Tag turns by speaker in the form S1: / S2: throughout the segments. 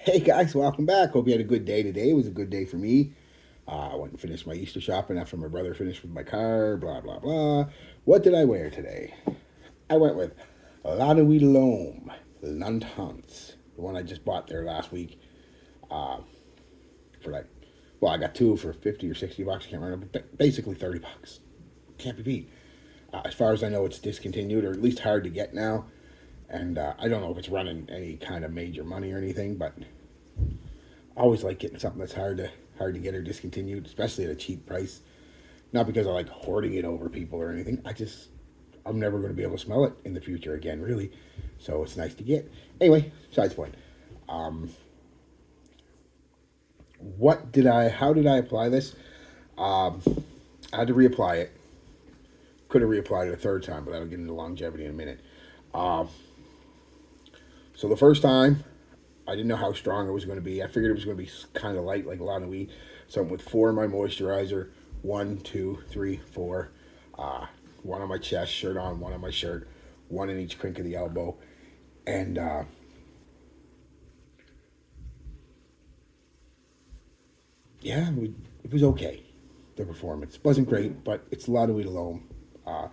S1: Hey guys, welcome back. Hope you had a good day today. It was a good day for me. I went and finished my Easter shopping after my brother finished with my car, blah, blah, blah. What did I wear today? I went with La Nuit L'Homme, L'Entente, the one I just bought there last week uh, for like, well, I got two for 50 or 60 bucks, I can't remember, but basically 30 bucks. Can't be beat. As far as I know, it's discontinued or at least hard to get now. And I don't know if it's running any kind of major money or anything, but I always like getting something that's hard to get or discontinued, especially at a cheap price. Not because I like hoarding it over people or anything. I'm never going to be able to smell it in the future again, really. So it's nice to get. Anyway, besides the point. Um, how did I apply this? Um, I had to reapply it. Could have reapplied it a third time, but that'll get into longevity in a minute. Uh, so the first time, I didn't know how strong it was going to be. I figured it was going to be kind of light, like a lot of wheat. So I went with four in my moisturizer. One, two, three, four. Uh, one on my chest, shirt on, one on my shirt, one in each crink of the elbow. And yeah, it was okay. The performance wasn't great, but it's a lot of wheat alone. Uh,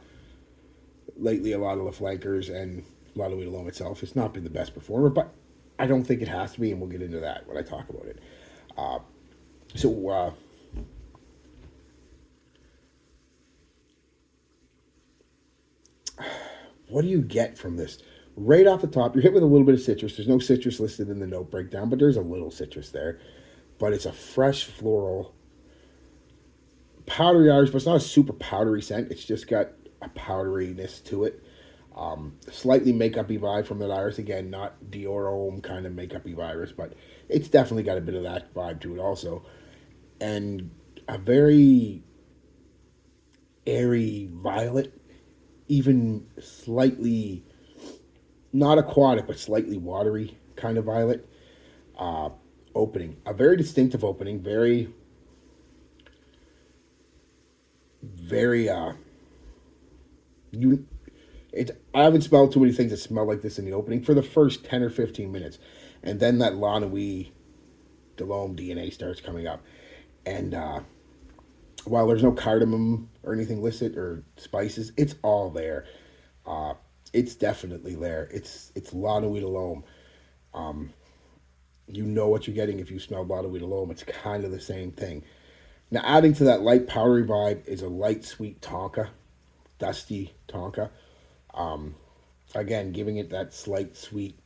S1: Lately, a lot of the flankers and a lot of wheat alone itself has not been the best performer, but I don't think it has to be, and we'll get into that when I talk about it. Uh, so, what do you get from this? Right off the top, you're hit with a little bit of citrus. There's no citrus listed in the note breakdown, but there's a little citrus there. But it's a fresh floral, powdery Irish, but it's not a super powdery scent. It's just got a powderiness to it. Slightly makeup-y vibe from that iris. Again, not Dior kind of makeup-y virus, but it's definitely got a bit of that vibe to it also. And a very airy violet, even slightly not aquatic, but slightly watery kind of violet uh, opening. A very distinctive opening, very you. I haven't smelled too many things that smell like this in the opening for the first 10 or 15 minutes, and then that La Nuit Delhomme DNA starts coming up, and while there's no cardamom or anything listed or spices, it's all there. Uh, it's definitely there. It's La Nuit Delhomme. Um, you know what you're getting if you smell La Nuit Delhomme. It's kind of the same thing. Now, adding to that light powdery vibe is a light sweet tonka, dusty tonka. Um, Again, giving it that slight sweet,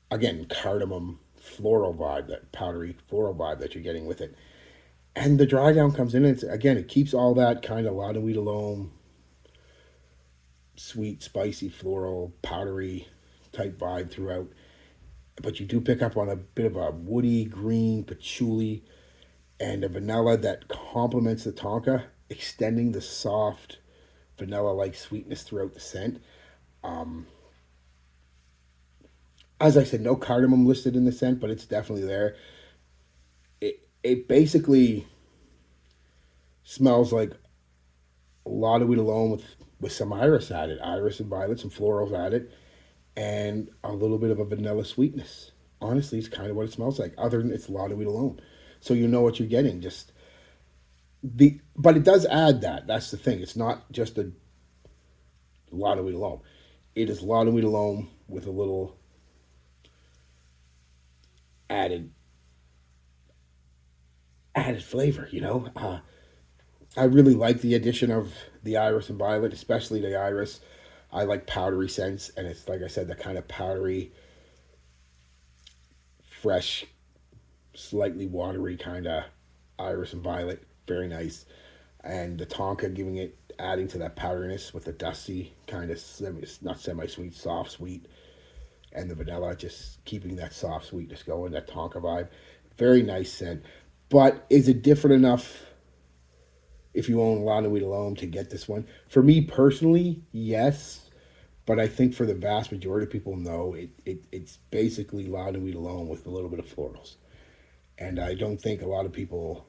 S1: again, cardamom floral vibe, that powdery floral vibe that you're getting with it. And the dry down comes in. It's again, it keeps all that kind of La Nuit Delhomme, sweet, spicy, floral, powdery type vibe throughout. But you do pick up on a bit of a woody green patchouli and a vanilla that complements the tonka, extending the soft vanilla like sweetness throughout the scent. Um, as I said, no cardamom listed in the scent, but it's definitely there. It basically smells like a lot of it alone with some iris added, iris and violet, some florals added, and a little bit of a vanilla sweetness. Honestly, it's kind of what it smells like. Other than it's a lot of it alone, so you know what you're getting. Just but it does add that. That's the thing. It's not just a lot of it alone. It is a lot of it alone with a little added added flavor. I really like the addition of the iris and violet, especially the iris. I like powdery scents, and it's like I said, the kind of powdery, fresh, slightly watery kind of iris and violet. Very nice, and the tonka giving it, adding to that powderiness with the dusty kind of not semi sweet, soft sweet, and the vanilla just keeping that soft sweetness going. That tonka vibe, very nice scent. But is it different enough if you own La Nuit alone to get this one? For me personally, yes. But I think for the vast majority of people, no. It's basically La Nuit alone with a little bit of florals. And I don't think a lot of people,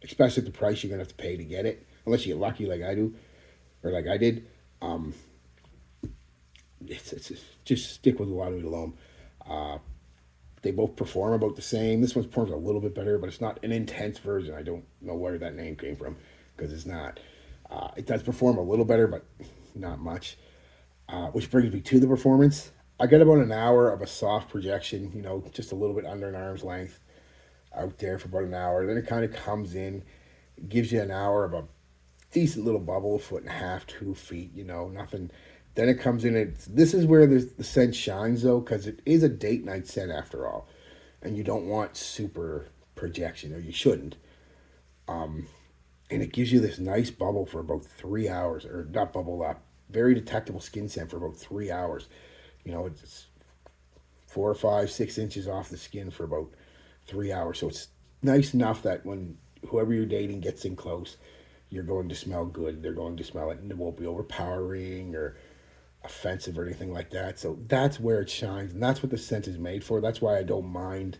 S1: especially at the price you're going to have to pay to get it, unless you get lucky like I do, or like I did, um, it's just stick with La Nuit alone. They both perform about the same. This one performs a little bit better, but it's not an intense version. I don't know where that name came from because it's not. It does perform a little better, but not much. Which brings me to the performance. I get about an hour of a soft projection, just a little bit under an arm's length out there for about an hour. Then it kind of comes in, gives you an hour of a decent little bubble, a foot and a half, 2 feet, nothing. Then it comes in. This is where the scent shines, though, because it is a date night scent after all. And you don't want super projection, or you shouldn't. And it gives you this nice bubble for about 3 hours, or not bubble up, very detectable skin scent for about 3 hours. It's 4 or 5, 6 inches off the skin for about 3 hours. So it's nice enough that when whoever you're dating gets in close, you're going to smell good. They're going to smell it, and it won't be overpowering or offensive or anything like that. So that's where it shines, and that's what the scent is made for. That's why I don't mind,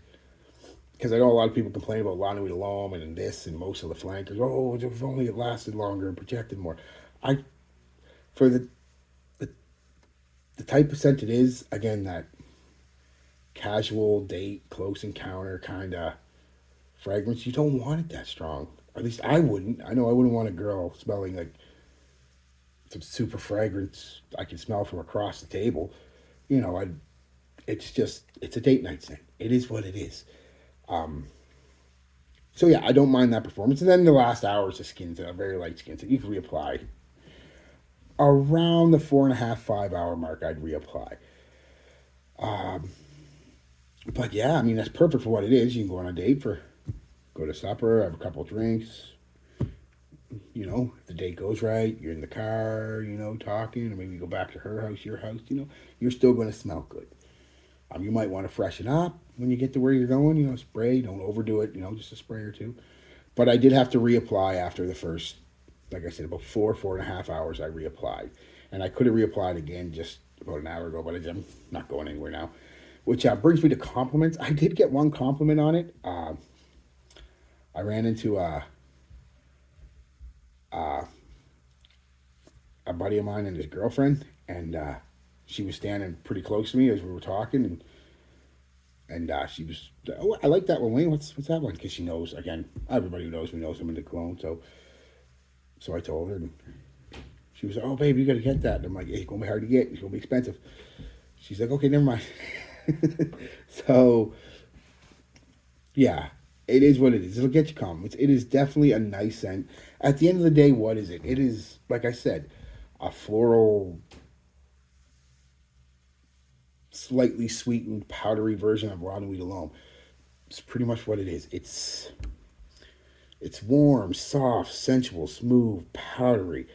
S1: because I know a lot of people complain about La Nuit L'Homme and this and most of the flankers. Oh, if only it lasted longer and projected more. I for the the type of scent it is, again, that casual date, close encounter kind of fragrance, you don't want it that strong. At least I wouldn't. I know I wouldn't want a girl smelling like some super fragrance I can smell from across the table. I it's a date night scent. It is what it is. So yeah, I don't mind that performance. And then the last hour is a skin scent, a very light skin scent. You can reapply around the 4.5, 5 hour mark. I'd reapply. But yeah, I mean that's perfect for what it is. You can go on a date go to supper, have a couple drinks. If the date goes right, you're in the car, talking, or maybe you go back to her house, your house. You're still going to smell good. You might want to freshen up when you get to where you're going. Spray. Don't overdo it. Just a spray or two. But I did have to reapply after the first, like I said, about 4.5 hours. I reapplied, and I could have reapplied again just about an hour ago, but I'm not going anywhere now. Which brings me to compliments. I did get one compliment on it. I ran into a buddy of mine and his girlfriend, and she was standing pretty close to me as we were talking, and she was, oh, I like that one, Wayne. What's that one? Because she knows, again, everybody who knows me knows I'm into cologne, so I told her, and she was like, oh, babe, you got to get that. And I'm like, yeah, it's going to be hard to get. It's going to be expensive. She's like, okay, never mind. So, yeah, it is what it is. It'll get you compliments. It is definitely a nice scent. At the end of the day, what is it? It is, like I said, a floral, slightly sweetened, powdery version of La Nuit L'Homme. It's pretty much what it is. It's warm, soft, sensual, smooth, powdery.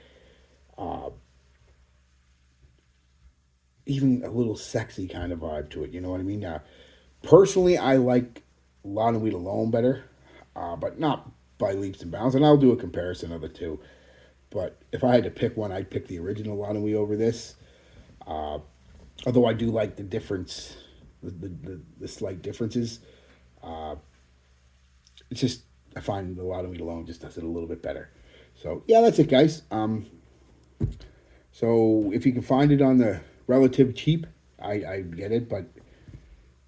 S1: Even a little sexy kind of vibe to it. You know what I mean? Now, personally, I like La Nuit L'Homme better, but not by leaps and bounds. And I'll do a comparison of the two. But if I had to pick one, I'd pick the original La Nuit over this. Although I do like the difference, the slight differences. It's just, I find the La Nuit L'Homme just does it a little bit better. So, yeah, that's it, guys. So if you can find it on the relative cheap, I get it. But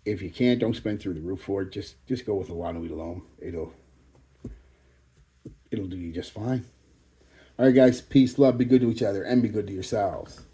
S1: if you can't, don't spend through the roof for it. Just go with the La Nuit L'Homme. It'll do you just fine. All right, guys. Peace, love. Be good to each other, and be good to yourselves.